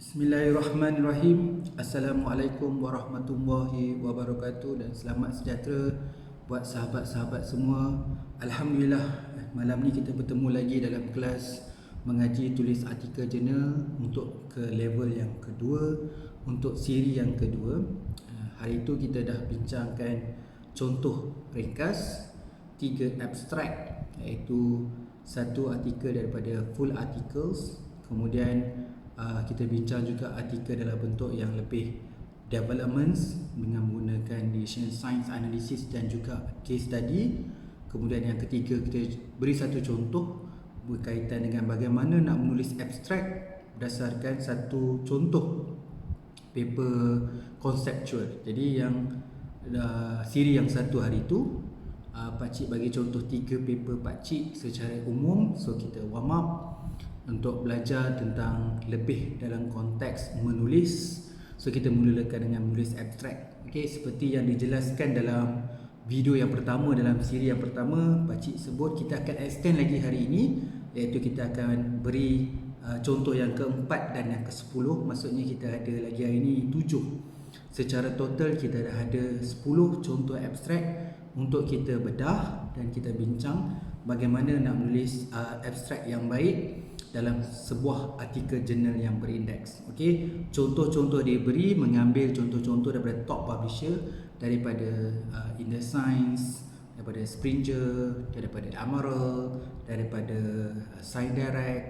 Bismillahirrahmanirrahim. Assalamualaikum warahmatullahi wabarakatuh dan selamat sejahtera buat sahabat-sahabat semua. Alhamdulillah, malam ni kita bertemu lagi dalam kelas mengaji tulis artikel jurnal untuk ke level yang kedua, untuk siri yang kedua. Hari itu kita dah bincangkan contoh ringkas, 3 abstrak, iaitu satu artikel daripada full articles, kemudian kita bincang juga artikel dalam bentuk yang lebih developments dengan menggunakan decision science analysis dan juga case study. Kemudian yang ketiga, kita beri satu contoh berkaitan dengan bagaimana nak menulis abstrak berdasarkan satu contoh paper conceptual. Jadi yang siri yang satu hari itu, pakcik bagi contoh 3 paper pakcik secara umum. So kita warm up untuk belajar tentang lebih dalam konteks menulis. So kita mulakan dengan menulis abstrak. Okey, seperti yang dijelaskan dalam video yang pertama, dalam siri yang pertama, pakcik sebut kita akan extend lagi hari ini, iaitu kita akan beri contoh yang keempat dan yang ke-10. Maksudnya kita ada lagi hari ini 7. Secara total kita dah ada 10 contoh abstrak untuk kita bedah dan kita bincang bagaimana nak menulis abstrak yang baik dalam sebuah artikel jurnal yang berindeks. Okey, contoh-contoh diberi mengambil contoh-contoh daripada top publisher, daripada In The Science, daripada Springer, daripada Amaral, daripada SciDirect,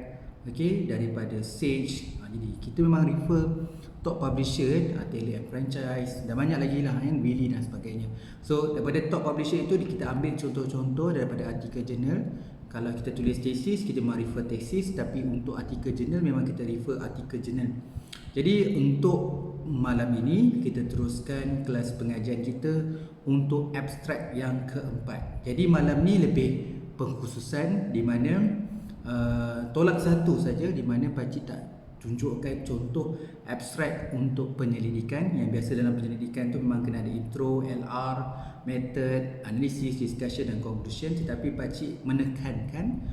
okey, daripada Sage. Jadi kita memang refer top publisher, Taylor and Franchise dan banyak lagi lah, Willy dan sebagainya. So daripada top publisher itu kita ambil contoh-contoh daripada artikel jurnal. Kalau kita tulis tesis, kita memang refer tesis, tapi untuk artikel jurnal memang kita refer artikel jurnal. Jadi untuk malam ini kita teruskan kelas pengajian kita untuk abstrak yang keempat. Jadi malam ni lebih pengkhususan di mana tolak satu saja, di mana pakcik tak tunjukkan contoh abstrak untuk penyelidikan. Yang biasa dalam penyelidikan tu memang kena ada intro, LR, method, analysis, discussion dan conclusion. Tetapi pakcik menekankan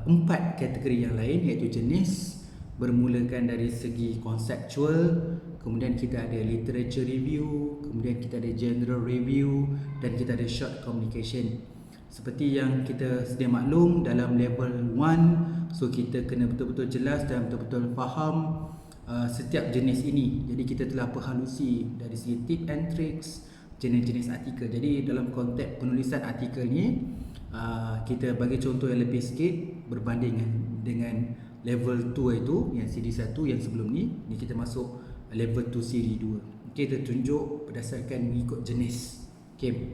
4 kategori yang lain, iaitu jenis, bermulakan dari segi conceptual, kemudian kita ada literature review, kemudian kita ada general review dan kita ada short communication. Seperti yang kita sedia maklum, dalam level 1, so kita kena betul-betul jelas dan betul-betul faham setiap jenis ini. Jadi kita telah perhalusi dari segi tip and tricks, jenis-jenis artikel. Jadi dalam konteks penulisan artikel ni, kita bagi contoh yang lebih sikit berbanding dengan level 2 itu, yang siri 1 yang sebelum ni. Ni kita masuk level 2 siri 2. Okay, kita tunjuk berdasarkan mengikut jenis. Okay,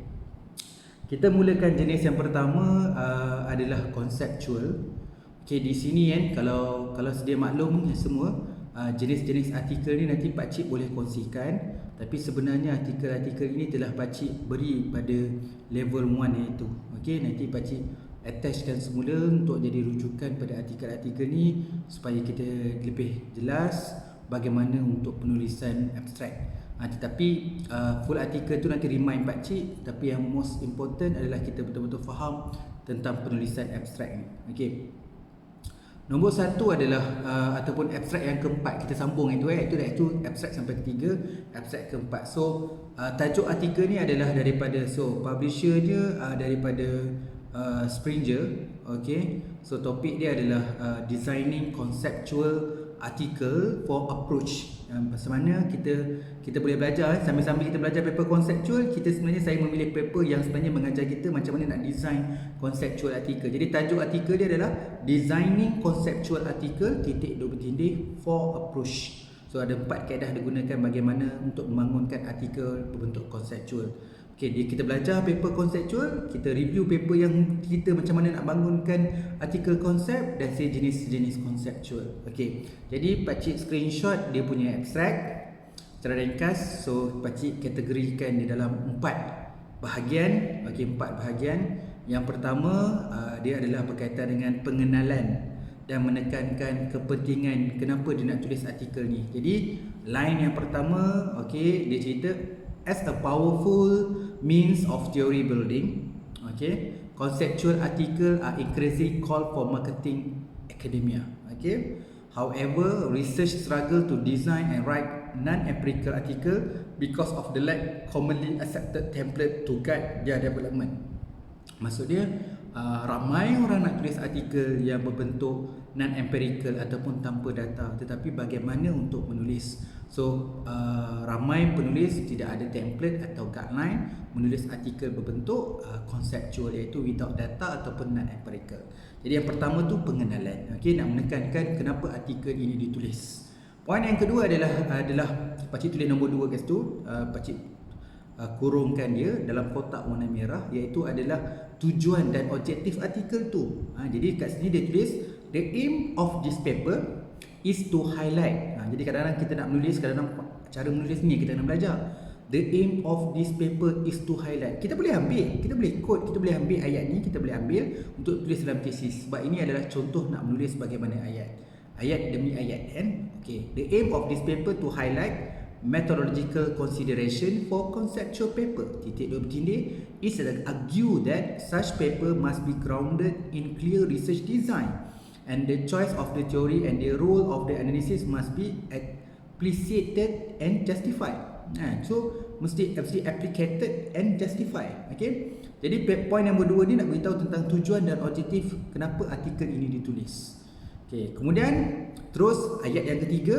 kita mulakan jenis yang pertama adalah conceptual. Okay, di sini kan, kalau sedia maklum semua, jenis-jenis artikel ni nanti pakcik boleh kongsikan. Tapi sebenarnya artikel-artikel ini telah pakcik beri pada level 1 iaitu. Okay, nanti pakcik attachkan semula untuk jadi rujukan pada artikel-artikel ni supaya kita lebih jelas bagaimana untuk penulisan abstrak. Tetapi full artikel tu nanti remind pakcik, tapi yang most important adalah kita betul-betul faham tentang penulisan abstrak ni. Okey. Nombor 1 adalah ataupun abstrak yang keempat, kita sambung itu abstrak sampai ketiga, abstrak keempat. So tajuk artikel ni adalah daripada publisher dia daripada Springer. Okey. So topik dia adalah designing conceptual article for approach. Pasal mana kita boleh belajar sambil-sambil kita belajar paper conceptual, saya memilih paper yang sebenarnya mengajar kita macam mana nak design conceptual article. Jadi tajuk artikel dia adalah designing conceptual article for approach. So ada 4 kaedah digunakan bagaimana untuk membangunkan artikel berbentuk conceptual. Okay, kita belajar paper conceptual, kita review paper yang kita macam mana nak bangunkan artikel konsep dan jenis-jenis conceptual. Okay, jadi pakcik screenshot dia punya abstract secara ringkas. So pakcik kategorikan di dalam 4 bahagian. Okay, 4 bahagian. Yang pertama dia adalah berkaitan dengan pengenalan dan menekankan kepentingan kenapa dia nak tulis artikel ni. Jadi line yang pertama, okay, dia cerita as a powerful means of theory building, okay, conceptual article are increasingly called for marketing academia. Okay, However, research struggle to design and write non-empirical article because of the lack commonly accepted template to guide their development. Maksud dia, ramai orang nak tulis artikel yang berbentuk non-empirical ataupun tanpa data, tetapi bagaimana untuk menulis. So, ramai penulis tidak ada template atau guideline menulis artikel berbentuk conceptual, iaitu without data ataupun non-empirical. Jadi yang pertama tu pengenalan. Okey, nak menekankan kenapa artikel ini ditulis. Poin yang kedua adalah pakcik tulis nombor 2 kat situ, pakcik kurungkan dia dalam kotak warna merah, iaitu adalah tujuan dan objektif artikel tu. Jadi kat sini dia tulis the aim of this paper is to highlight. Jadi kadang-kadang kita nak menulis, kadang-kadang cara menulis ni kita nak belajar. The aim of this paper is to highlight. Kita boleh ambil, kita boleh quote, kita boleh ambil ayat ni, kita boleh ambil untuk tulis dalam tesis. Sebab ini adalah contoh nak menulis bagaimana ayat. Ayat demi ayat kan. Okay. The aim of this paper to highlight methodological consideration for conceptual paper. Titik dua bertindih is argue that such paper must be grounded in clear research design, and the choice of the theory and the role of the analysis must be explicated and justified. So mesti applicated and justified. Okay. Jadi point nombor 2 ni nak beritahu tentang tujuan dan objektif kenapa artikel ini ditulis. Okay. Kemudian terus ayat yang ketiga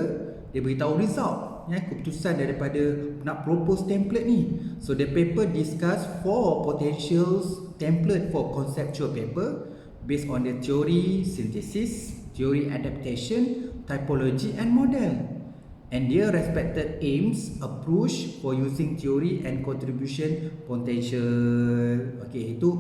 dia beritahu result, keputusan daripada nak propose template ni. So the paper discuss 4 potential template for conceptual paper based on the theory synthesis, theory adaptation, typology and model, and their respected aims, approach for using theory and contribution potential. Okey, itu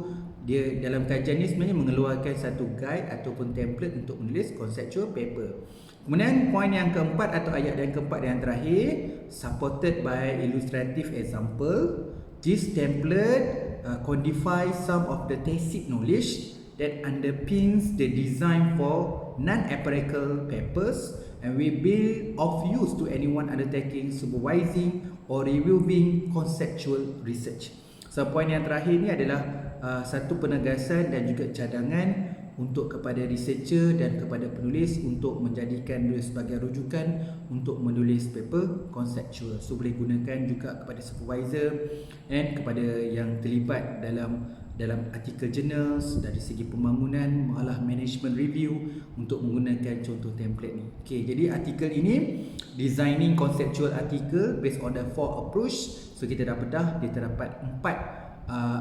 dia dalam kajian ni sebenarnya mengeluarkan satu guide ataupun template untuk menulis conceptual paper. Kemudian poin yang keempat atau ayat yang keempat dan yang terakhir, supported by illustrative example, this template codifies some of the tacit knowledge that underpins the design for non-empirical papers and will be of use to anyone undertaking supervising or reviewing conceptual research. So poin yang terakhir ni adalah satu penegasan dan juga cadangan untuk kepada researcher dan kepada penulis untuk menjadikan dia sebagai rujukan untuk menulis paper conceptual. So boleh gunakan juga kepada supervisor dan kepada yang terlibat dalam artikel journals dari segi pembangunan malah management review untuk menggunakan contoh template ni. Okey, jadi artikel ini designing conceptual article based on the 4 approach. So kita dah bedah, dia terdapat 4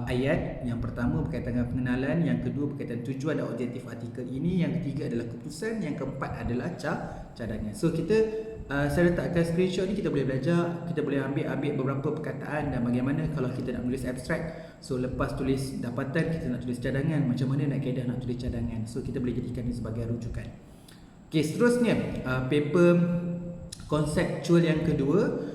ayat. Yang pertama berkaitan dengan pengenalan, yang kedua berkaitan tujuan dan objektif artikel ini, yang ketiga adalah keputusan, yang keempat adalah cadangan. So saya letakkan screenshot ni, kita boleh belajar, kita boleh ambil beberapa perkataan dan bagaimana kalau kita nak menulis abstract. So lepas tulis dapatan kita nak tulis cadangan, macam mana nak kaedah nak tulis cadangan. So kita boleh jadikan ini sebagai rujukan. Okey, seterusnya paper konseptual yang kedua.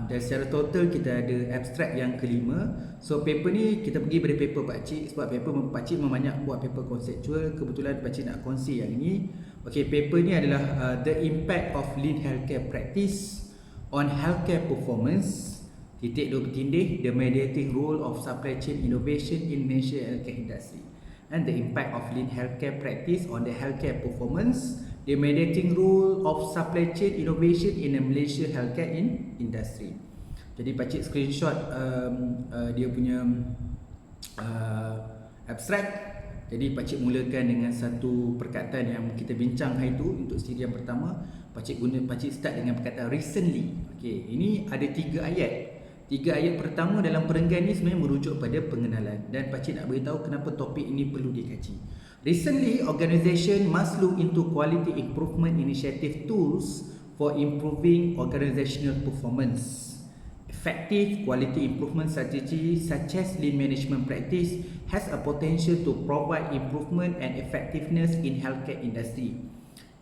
Dan secara total kita ada abstrak yang kelima. So paper ni kita pergi pada paper pakcik, sebab paper pakcik memang buat paper konseptual. Kebetulan pakcik nak kongsi yang ini. Okay, paper ni adalah the impact of lean healthcare practice on healthcare performance, titik dua bertindih, the mediating role of supply chain innovation in Malaysia healthcare industry, and the impact of lean healthcare practice on the healthcare performance, the mediating role of supply chain innovation in the Malaysia healthcare industry. Jadi pakcik screenshot dia punya abstract. Jadi pakcik mulakan dengan satu perkataan yang kita bincang hari itu untuk siri yang pertama. Pakcik start dengan perkataan recently. Okey, ini ada 3 ayat. 3 ayat pertama dalam perenggan ni sebenarnya merujuk pada pengenalan, dan pakcik nak beritahu kenapa topik ini perlu dikaji. Recently, organisation must look into quality improvement initiative tools for improving organizational performance. Effective quality improvement strategy such as lean management practice has a potential to provide improvement and effectiveness in healthcare industry.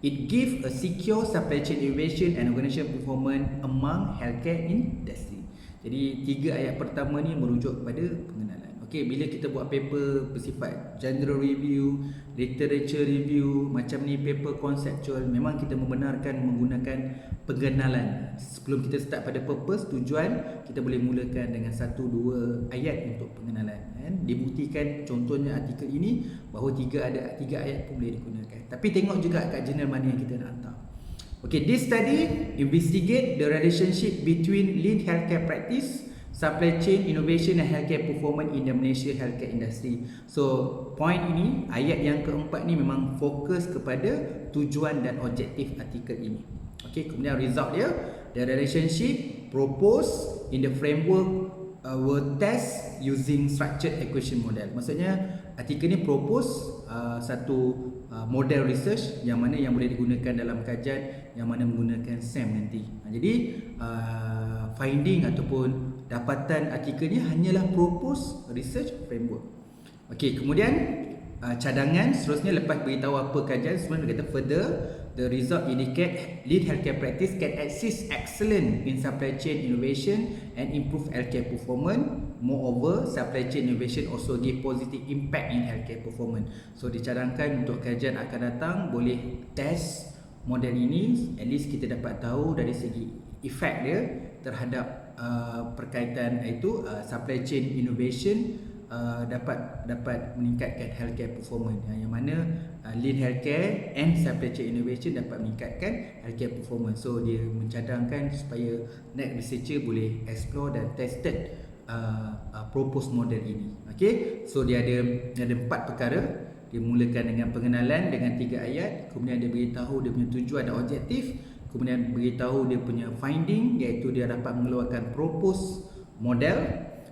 It gives a secure supply chain innovation and organizational performance among healthcare industry. Jadi 3 ayat pertama ni merujuk kepada pengenalan. Okey, bila kita buat paper bersifat general review, literature review, macam ni paper conceptual, memang kita membenarkan menggunakan pengenalan. Sebelum kita start pada purpose, tujuan, kita boleh mulakan dengan 1-2 ayat untuk pengenalan. Dibuktikan contohnya artikel ini bahawa 3 ayat pun boleh digunakan. Tapi tengok juga kat jurnal mana yang kita nak hantar. Okay, this study investigate the relationship between lean healthcare practice, supply chain innovation and healthcare performance in the Malaysia healthcare industry. So, point ini, ayat yang keempat ni memang fokus kepada tujuan dan objektif artikel ini. Okay, kemudian result dia, the relationship proposed in the framework were test using structured equation model. Maksudnya artikel ni propose satu model research yang mana yang boleh digunakan dalam kajian yang mana menggunakan SAM nanti. Jadi finding ataupun dapatan artikel ni hanyalah propose research framework. Okey, kemudian cadangan seterusnya lepas beritahu apa kajian, sebenarnya kata further the result indicate lean healthcare practice can assist excellent in supply chain innovation and improve healthcare performance. Moreover, supply chain innovation also give positive impact in healthcare performance. So dicadangkan untuk kajian akan datang boleh test model ini, at least kita dapat tahu dari segi efek dia terhadap perkaitan itu supply chain innovation dapat meningkatkan healthcare performance, yang mana lean healthcare and supply chain innovation dapat meningkatkan healthcare performance. So dia mencadangkan supaya next researcher boleh explore dan tested propose model ini. Okay, so dia ada 4 perkara. Dia mulakan dengan pengenalan dengan 3 ayat, kemudian dia beritahu dia punya tujuan dan objektif, kemudian beritahu dia punya finding iaitu dia dapat mengeluarkan propose model,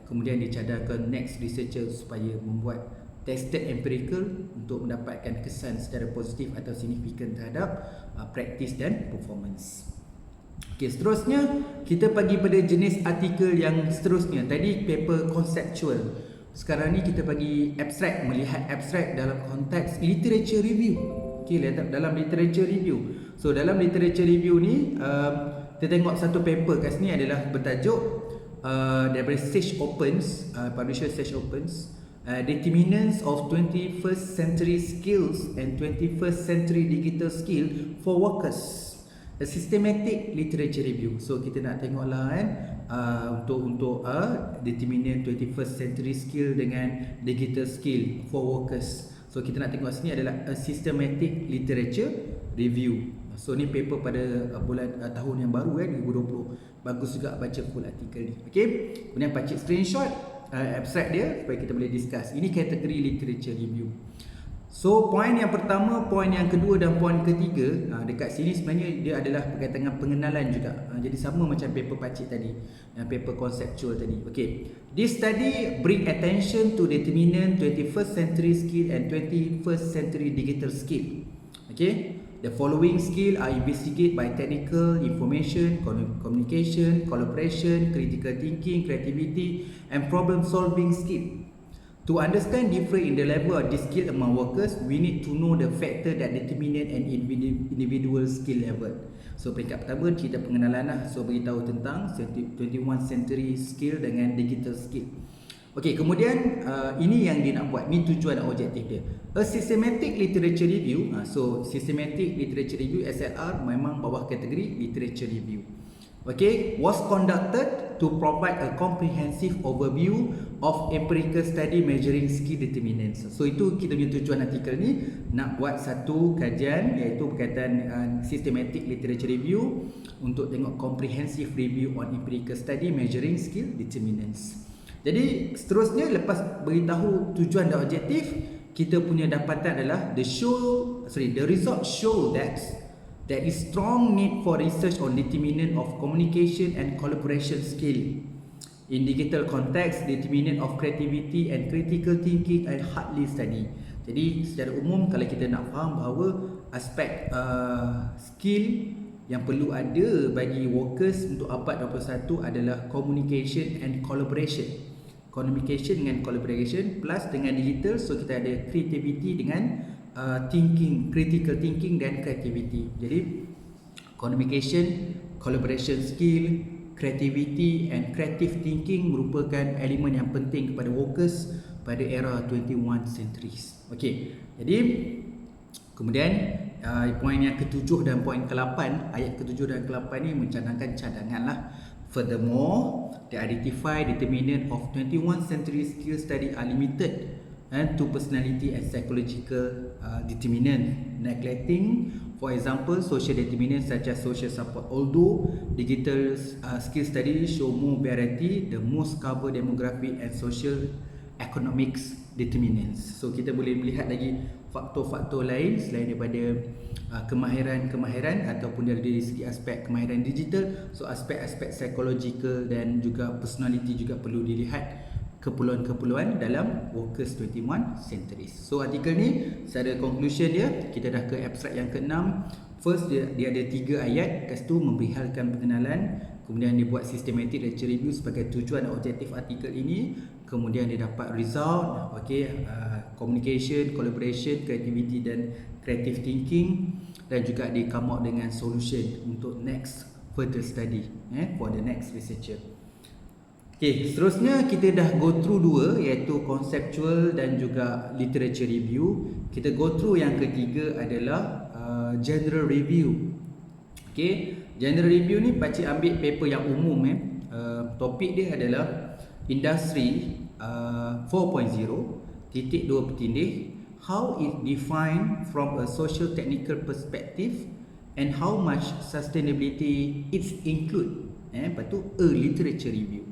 kemudian dicadangkan next researcher supaya membuat tested empirical untuk mendapatkan kesan secara positif atau signifikan terhadap practice dan performance. Okey, seterusnya kita pergi pada jenis artikel yang seterusnya. Tadi paper conceptual. Sekarang ni kita bagi abstract, melihat abstract dalam konteks literature review. Okey, dalam literature review. So dalam literature review ni kita tengok satu paper kat sini adalah bertajuk daripada Sage Opens, publisher Sage Opens, Determinants of 21st Century Skills and 21st Century Digital Skill for Workers, a systematic literature review. So kita nak tengoklah kan untuk determinant 21st century skill dengan digital skill for workers. So kita nak tengok sini adalah a systematic literature review. So ni paper pada bulan tahun yang baru 2020. Bagus juga baca full artikel ni. Okey. Kemudian pacik screenshot abstract dia supaya kita boleh discuss. Ini kategori literature review. So poin yang pertama, poin yang kedua dan poin ketiga dekat sini sebenarnya dia adalah berkaitan dengan pengenalan juga. Jadi sama macam paper pacik tadi, yang paper conceptual tadi. Okay, this study bring attention to determinant 21st century skill and 21st century digital skill. Okay, the following skill are investigated by technical, information, communication, collaboration, critical thinking, creativity and problem solving skill. To understand difference in the level of this skill among workers, we need to know the factor that determine an individual skill level. So peringkat pertama kita pengenalan lah. So beritahu tentang 21 century skill dengan digital skill. Okey, kemudian ini yang dia nak buat. Ni tujuan dan objektif dia. A systematic literature review. So systematic literature review SLR memang bawah kategori literature review. Okay, was conducted to provide a comprehensive overview of empirical study measuring skill determinants. So itu kita punya tujuan artikel ni, nak buat satu kajian iaitu berkaitan systematic literature review untuk tengok comprehensive review on empirical study measuring skill determinants. Jadi seterusnya lepas beritahu tujuan dan objektif, kita punya dapatan adalah the result show that there is strong need for research on determinant of communication and collaboration skill. In digital context, determinant of creativity and critical thinking and hardly study. Jadi secara umum kalau kita nak faham bahawa aspek skill yang perlu ada bagi workers untuk abad 21 adalah communication and collaboration. Communication dengan collaboration plus dengan digital, so kita ada creativity dengan thinking, critical thinking dan creativity. Jadi communication, collaboration skill, creativity and creative thinking merupakan elemen yang penting kepada workers pada era 21 centuries. Okey. Jadi kemudian poin yang ke-7 dan poin ke-8, ayat ke-7 dan ke-8 ni mencadangkan cadanganlah. Furthermore, the identify determinant of 21 century skill study are limited and to personality and psychological determinant, neglecting, for example, social determinants such as social support. Although digital skill studies show more variety, the most cover demographic and social economics determinants. So kita boleh melihat lagi faktor-faktor lain selain daripada kemahiran ataupun dari segi aspek kemahiran digital. So aspek-aspek psychological dan juga personality juga perlu dilihat, keperluan-keperluan dalam Workers 21 Centuries. So artikel ni secara conclusion dia, kita dah ke abstrak yang ke-6. First dia ada 3 ayat, lepas tu memberihalkan pengenalan, kemudian dia buat systematic lecture review sebagai tujuan dan objektif artikel ini, kemudian dia dapat result, communication, collaboration, creativity dan creative thinking, dan juga dia come out dengan solution untuk next further study for the next researcher. Okay, seterusnya kita dah go through 2, iaitu conceptual dan juga literature review. Kita go through yang ketiga adalah general review. Okay, general review ni pakcik ambil paper yang umum. Topik dia adalah industri 4.0 titik 2 petindih, how it defined from a social technical perspective and how much sustainability it's include. Lepas tu a literature review.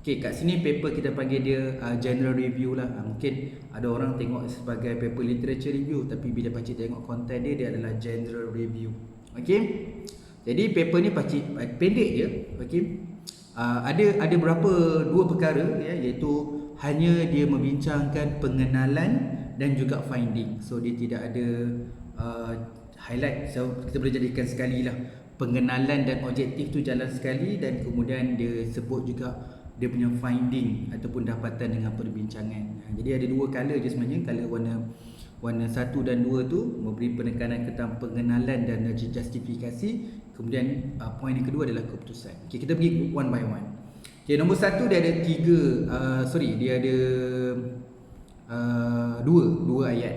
Okay, kat sini paper kita panggil dia general review lah. Mungkin ada orang tengok sebagai paper literature review, tapi bila pakcik tengok konten dia, dia adalah general review. Okay, jadi paper ni pakcik pendek je. Okay, ada berapa 2 perkara ya, iaitu hanya dia membincangkan pengenalan dan juga finding. So dia tidak ada highlight. So kita boleh jadikan sekali lah, pengenalan dan objektif tu jalan sekali, dan kemudian dia sebut juga dia punya finding ataupun dapatan dengan perbincangan. Jadi ada 2 color je sebenarnya. Color warna 1 dan 2 tu memberi penekanan tentang pengenalan dan justifikasi. Kemudian poin yang kedua adalah keputusan. Okay, kita pergi one by one. Okay, nombor 1 dia ada 3 dia ada 2 ayat.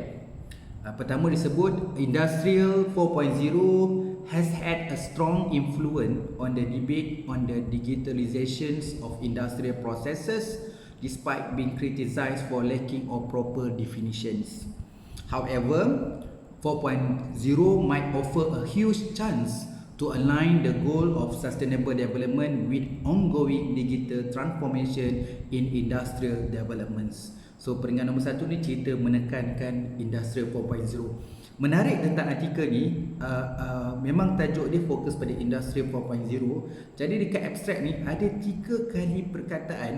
Pertama disebut Industrial 4.0 has had a strong influence on the debate on the digitalizations of industrial processes despite being criticized for lacking of proper definitions. However, 4.0 might offer a huge chance to align the goal of sustainable development with ongoing digital transformation in industrial developments. So peringkat nombor 1 ni cerita menekankan Industrial 4.0. Menarik tentang artikel ni, memang tajuk dia fokus pada Industrial 4.0. Jadi dekat abstrak ni ada 3 kali perkataan,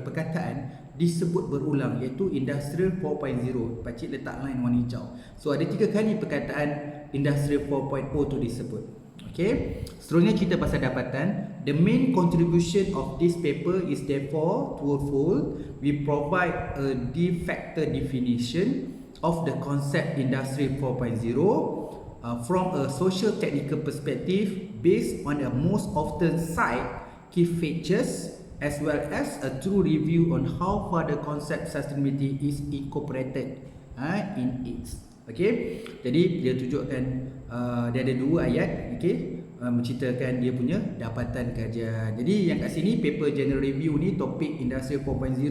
perkataan disebut berulang, iaitu Industrial 4.0. Pakcik letak line warna hijau. So ada 3 kali perkataan Industrial 4.0 tu disebut. Okay, seterusnya cerita pasal dapatan. The main contribution of this paper is therefore twofold. We provide a de facto definition of the concept Industry 4.0 from a social technical perspective based on the most often cited key features, as well as a true review on how far the concept sustainability is incorporated in it. Okay, jadi dia tunjukkan dia ada 2 ayat, okay, menceritakan dia punya dapatan kajian. Jadi yang kat sini paper general review ni, topik Industri 4.0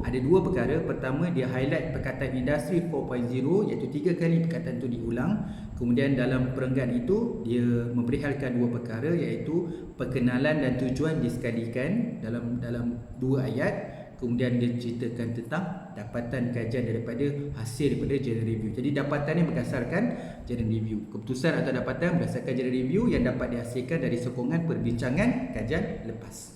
ada 2 perkara. Pertama, dia highlight perkataan Industri 4.0, iaitu 3 kali perkataan tu diulang. Kemudian dalam perenggan itu dia memberihalkan 2 perkara, iaitu perkenalan dan tujuan disekalikan dalam 2 ayat. Kemudian dia ceritakan tentang dapatan kajian daripada hasil daripada general review. Jadi dapatan ni berdasarkan general review. Keputusan atau dapatan berdasarkan general review yang dapat dihasilkan dari sokongan perbincangan kajian lepas.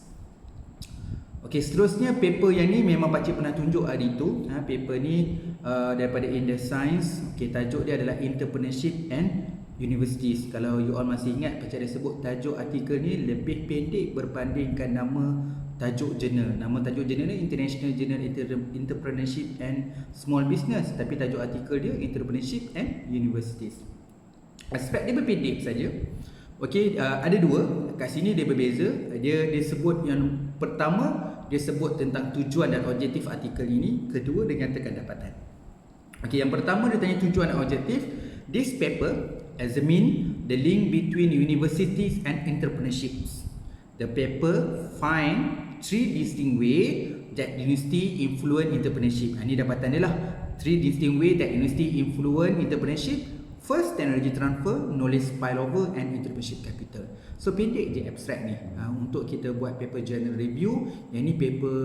Okey, seterusnya paper yang ni memang pakcik pernah tunjuk hari tu. Paper ni daripada In The Science. Okey, tajuk dia adalah Entrepreneurship and Universities. Kalau you all masih ingat, pakcik ada sebut tajuk artikel ni lebih pendek berbandingkan nama tajuk jurnal. Nama tajuk jurnal ni International Journal Entrepreneurship and Small Business, tapi tajuk artikel dia Entrepreneurship and Universities. Aspek dia berpendek saja. Okey, ada 2. Kat sini dia berbeza. Dia sebut yang pertama, dia sebut tentang tujuan dan objektif artikel ini. Kedua, dia nyatakan dapatan. Okey, yang pertama dia tanya tujuan dan objektif. This paper examine the link between universities and entrepreneurships. The paper find three distinct way that university influence entrepreneurship. Ini dapatan dia lah. Three distinct way that university influence entrepreneurship. First, technology transfer, knowledge spillover and entrepreneurship capital. So pendek je abstract ni untuk kita buat paper journal review. Yang ni paper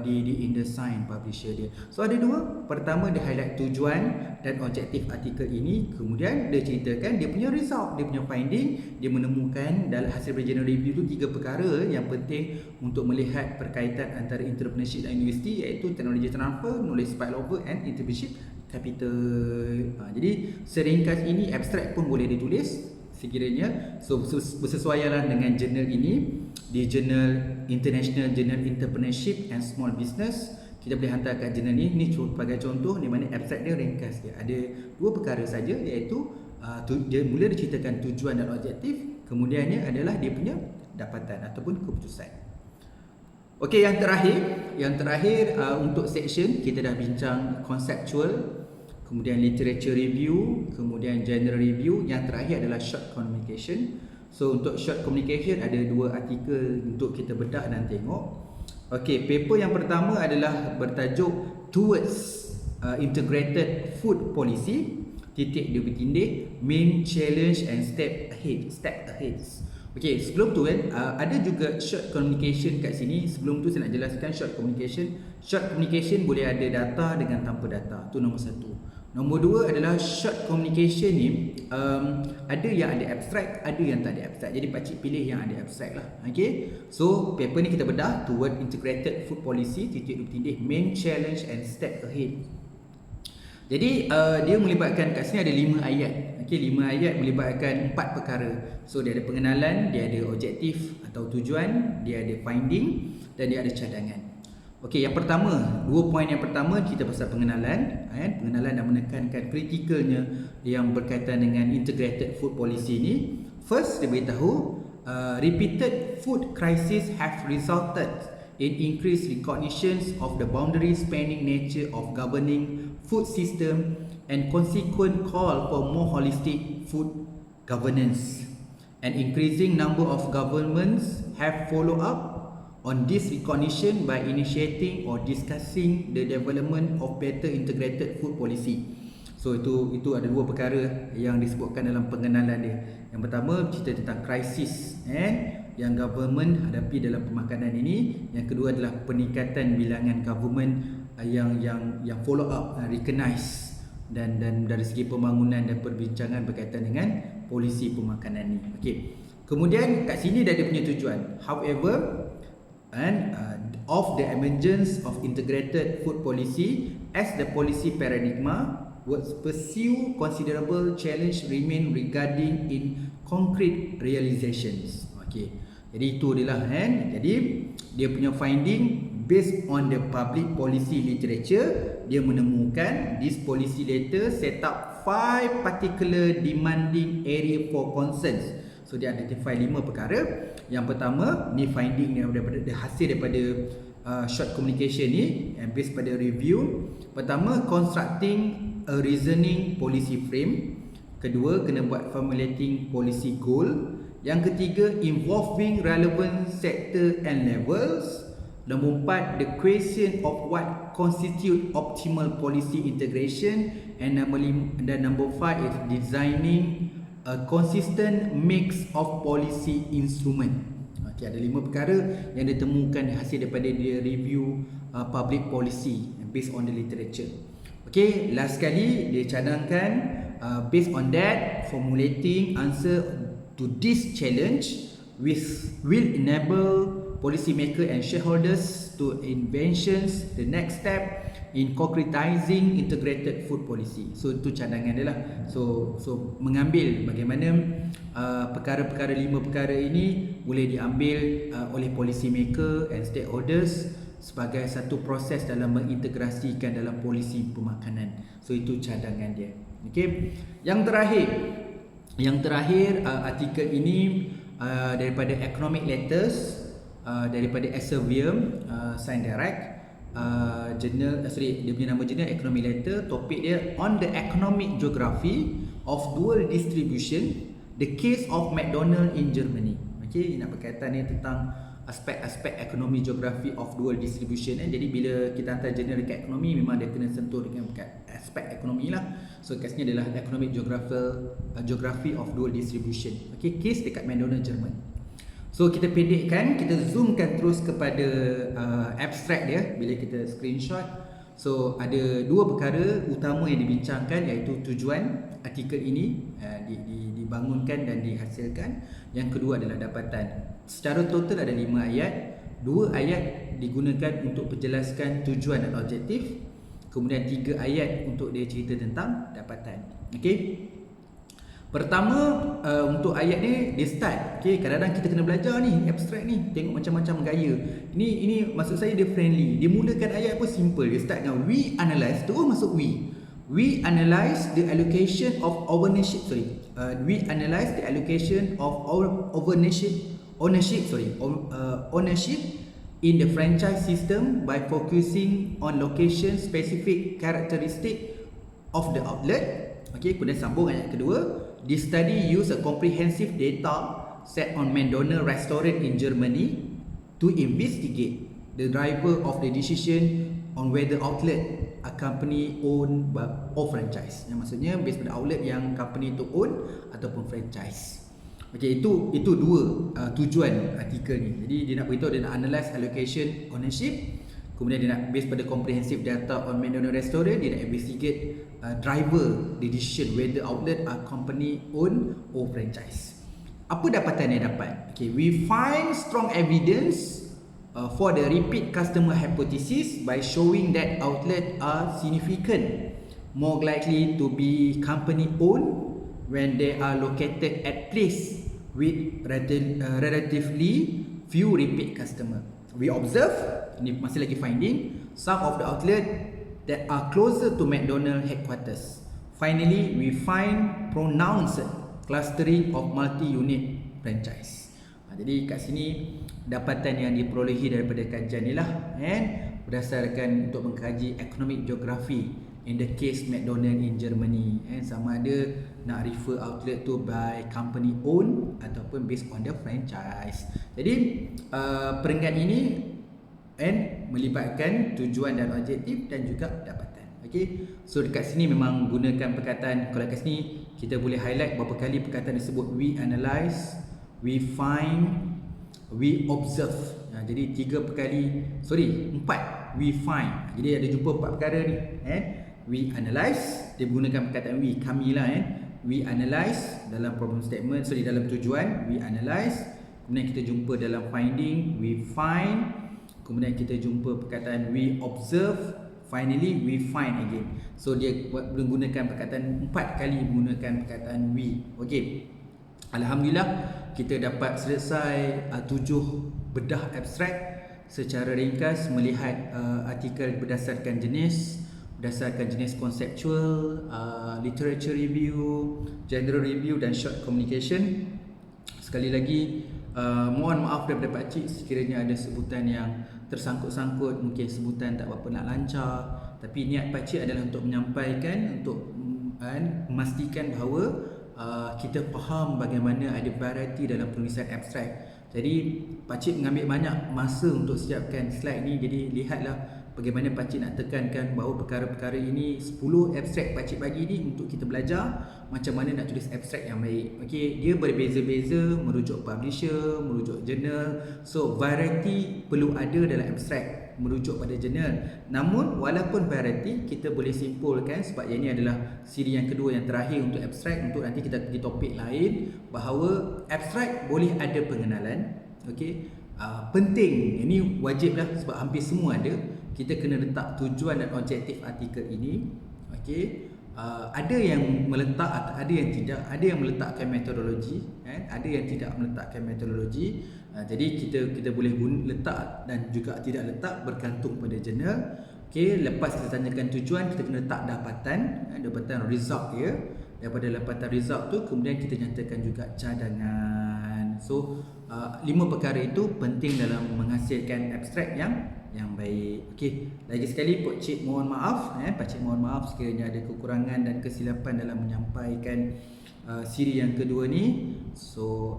di InDesign publisher dia. So ada dua. Pertama dia highlight tujuan dan objektif artikel ini. Kemudian dia ceritakan dia punya result, dia punya finding. Dia menemukan dalam hasil journal review tu 3 perkara yang penting untuk melihat perkaitan antara entrepreneurship dan universiti, iaitu technology transfer, knowledge spillover and entrepreneurship capital. Jadi seringkas ini abstrak pun boleh ditulis sekiranya. So bersesuaianlah dengan jurnal ini. Di jurnal International Journal Entrepreneurship and Small Business, kita boleh hantarkan jurnal ni. Ni sebagai contoh di mana abstrak dia ringkas dia. Ada 2 perkara saja, iaitu dia mula diceritakan tujuan dan objektif, kemudiannya adalah dia punya dapatan ataupun keputusan. Okey, yang terakhir untuk section kita dah bincang conceptual, kemudian literature review, kemudian general review. Yang terakhir adalah short communication. So untuk short communication ada 2 artikel untuk kita bedah dan tengok. Okey, paper yang pertama adalah bertajuk Towards Integrated Food Policy, dia bertindih main challenge and step ahead. Okey, sebelum tu kan ada juga short communication kat sini. Sebelum tu saya nak jelaskan short communication. Short communication boleh ada data dengan tanpa data. Tu nombor 1. Nombor 2 adalah short communication ni ada yang ada abstract, ada yang tak ada abstract. Jadi pakcik pilih yang ada abstract lah. Okey. So paper ni kita bedah toward integrated food policy, titik main challenge and step ahead. Jadi dia melibatkan kat sini ada 5 ayat. Okey, 5 ayat melibatkan 4 perkara. So dia ada pengenalan, dia ada objektif atau tujuan, dia ada finding dan dia ada cadangan. Okey, yang pertama, 2 poin yang pertama kita pasal pengenalan, kan? Pengenalan dan menekankan kritikalnya yang berkaitan dengan integrated food policy ni. First, dia beritahu repeated food crisis have resulted in increased recognitions of the boundary spanning nature of governing food system and consequent call for more holistic food governance. An increasing number of governments have followed up on this recognition by initiating or discussing the development of better integrated food policy. So itu ada 2 perkara yang disebutkan dalam pengenalan dia. Yang pertama cerita tentang krisis yang government hadapi dalam pemakanan ini. Yang kedua adalah peningkatan bilangan government yang follow up, recognize dan dari segi pembangunan dan perbincangan berkaitan dengan polisi pemakanan ni. Okey. Kemudian kat sini dah ada punya tujuan. However, of the emergence of integrated food policy as the policy paradigm would pursue considerable challenge remain regarding in concrete realizations. Okey. Jadi itu adalah jadi dia punya finding based on the public policy literature. Dia menemukan this policy letter set up 5 particular demanding area for concerns. So dia identify 5 perkara. Yang pertama, ni finding ni daripada hasil daripada short communication ni and based pada review. Pertama, constructing a reasoning policy frame. Kedua, kena buat formulating policy goal. Yang ketiga, involving relevant sector and levels. Nombor 4, the question of what constitute optimal policy integration. And number 5 is designing a consistent mix of policy instrument. Okay, ada 5 perkara yang ditemukan hasil daripada dia review public policy based on the literature. Okay, last sekali dia cadangkan based on that, formulating answer to this challenge will enable policymaker and shareholders to inventions the next step in concretizing integrated food policy. So itu cadangan dia lah. So mengambil bagaimana perkara-perkara 5 perkara ini boleh diambil oleh policymaker and stakeholders sebagai satu proses dalam mengintegrasikan dalam polisi pemakanan. So itu cadangan dia. Okey. Yang terakhir artikel ini daripada Economic Letters daripada Elsevier Science Direct dia punya nama jurnal Economic Letter. Topik dia on the economic geography of dual distribution, the case of McDonald in Germany. Okey, nak berkaitan ni tentang aspek-aspek ekonomi geografi of dual distribution. Jadi bila kita hantar jurnal dekat ekonomi, memang dia kena sentuh dengan aspek ekonomi lah. So kat sini adalah economic geography of dual distribution. Okay, case dekat McDonald Jerman. So kita pendekkan, kita zoomkan terus kepada abstract dia bila kita screenshot. So ada dua perkara utama yang dibincangkan, iaitu tujuan artikel ini dibangunkan dan dihasilkan. Yang kedua adalah dapatan. Secara total ada 5 ayat. 2 ayat digunakan untuk menjelaskan tujuan dan objektif. Kemudian 3 ayat untuk dia cerita tentang dapatan. Okey. Pertama, untuk ayat ni dia start. Okey, kadang-kadang kita kena belajar ni abstract ni, tengok macam-macam gaya. Ini maksud saya dia friendly. Dia mulakan ayat pun simple. Dia start dengan we analyze, terus masuk we. We analyze the allocation of ownership. We analyze the allocation of ownership in the franchise system by focusing on location specific characteristic of the outlet. Okay, kemudian sambung ayat kedua. This study use a comprehensive data set on McDonald's restaurant in Germany to investigate the driver of the decision on whether outlet a company owned or franchise. Yang maksudnya based pada outlet yang company itu own ataupun franchise. Okey, itu dua tujuan artikel ni. Jadi dia nak beritahu, dia nak analyse allocation ownership, kemudian dia nak base pada comprehensive data on McDonald's restaurant, dia nak investigate driver the decision whether outlet are company owned or franchise. Apa dapatan yang dapat? Okay, we find strong evidence for the repeat customer hypothesis by showing that outlet are significant more likely to be company owned when they are located at place with relatively few repeat customer. We observe, ini masih lagi finding, some of the outlet that are closer to McDonald's headquarters. Finally, we find pronounced clustering of multi-unit franchise. Jadi kat sini dapatan yang diperolehi daripada kajian ni lah, berdasarkan untuk mengkaji economic geography in the case McDonald's in Germany, sama ada nak refer outlet tu by company owned ataupun based on the franchise. Jadi perenggan ini melibatkan tujuan dan objektif dan juga dapatan. Okey, so dekat sini memang gunakan perkataan, kalau kat sini kita boleh highlight berapa kali perkataan disebut we analyze, we find, we observe. Jadi 4 we find. Jadi ada jumpa 4 perkara ni, we analyze, dia menggunakan perkataan we, kami lah, we analyze dalam problem statement, dalam tujuan we analyze. Kemudian kita jumpa dalam finding we find, kemudian kita jumpa perkataan we observe, finally we find again. So dia menggunakan perkataan 4 kali menggunakan perkataan we. Okey, alhamdulillah kita dapat selesai 7 bedah abstrak secara ringkas, melihat artikel berdasarkan jenis konseptual, literature review, general review dan short communication. Sekali lagi mohon maaf daripada Pakcik sekiranya ada sebutan yang tersangkut-sangkut, mungkin sebutan tak berapa nak lancar, tapi niat Pakcik adalah untuk menyampaikan, untuk memastikan bahawa kita faham bagaimana ada variety dalam penulisan abstrak. Jadi Pakcik mengambil banyak masa untuk siapkan slide ni, jadi lihatlah bagaimana Pakcik nak tekankan bahawa perkara-perkara ini, 10 abstrak Pakcik bagi ni untuk kita belajar macam mana nak tulis abstrak yang baik. Okey, dia berbeza-beza, merujuk publisher, merujuk jurnal. So variety perlu ada dalam abstrak, merujuk pada jurnal. Namun walaupun variety, kita boleh simpulkan, sebab yang ini adalah siri yang kedua yang terakhir untuk abstrak, untuk nanti kita pergi topik lain, bahawa abstrak boleh ada pengenalan. Okey, penting, ini wajib lah sebab hampir semua ada. Kita kena letak tujuan dan objektif artikel ini. Okey, ada yang meletak, ada yang tidak, ada yang meletakkan metodologi, ada yang tidak meletakkan metodologi. Jadi kita boleh letak dan juga tidak letak, bergantung pada jurnal. Okey, lepas kita tanyakan tujuan, kita kena letak dapatan result dia. Daripada dapatan result tu kemudian kita nyatakan juga cadangan. So 5 perkara itu penting dalam menghasilkan abstrak yang baik. Okey, lagi sekali Pakcik mohon maaf, Pakcik mohon maaf sekiranya ada kekurangan dan kesilapan dalam menyampaikan siri yang kedua ni. So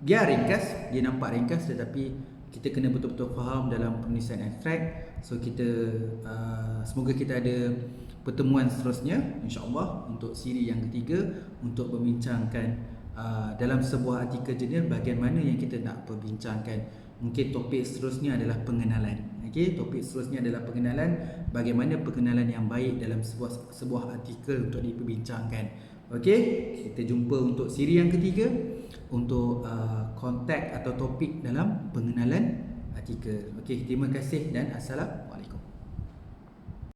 dia ringkas, dia nampak ringkas, tetapi kita kena betul-betul faham dalam penulisan abstrak. So kita semoga kita ada pertemuan seterusnya insya-Allah untuk siri yang ketiga untuk membincangkan dalam sebuah artikel jurnal bahagian mana yang kita nak perbincangkan. Mungkin topik seterusnya adalah pengenalan. Okey, topik seterusnya adalah pengenalan, bagaimana pengenalan yang baik dalam sebuah artikel untuk diperbincangkan. Okey, kita jumpa untuk siri yang ketiga untuk kontak atau topik dalam pengenalan artikel. Okey, terima kasih dan assalamualaikum.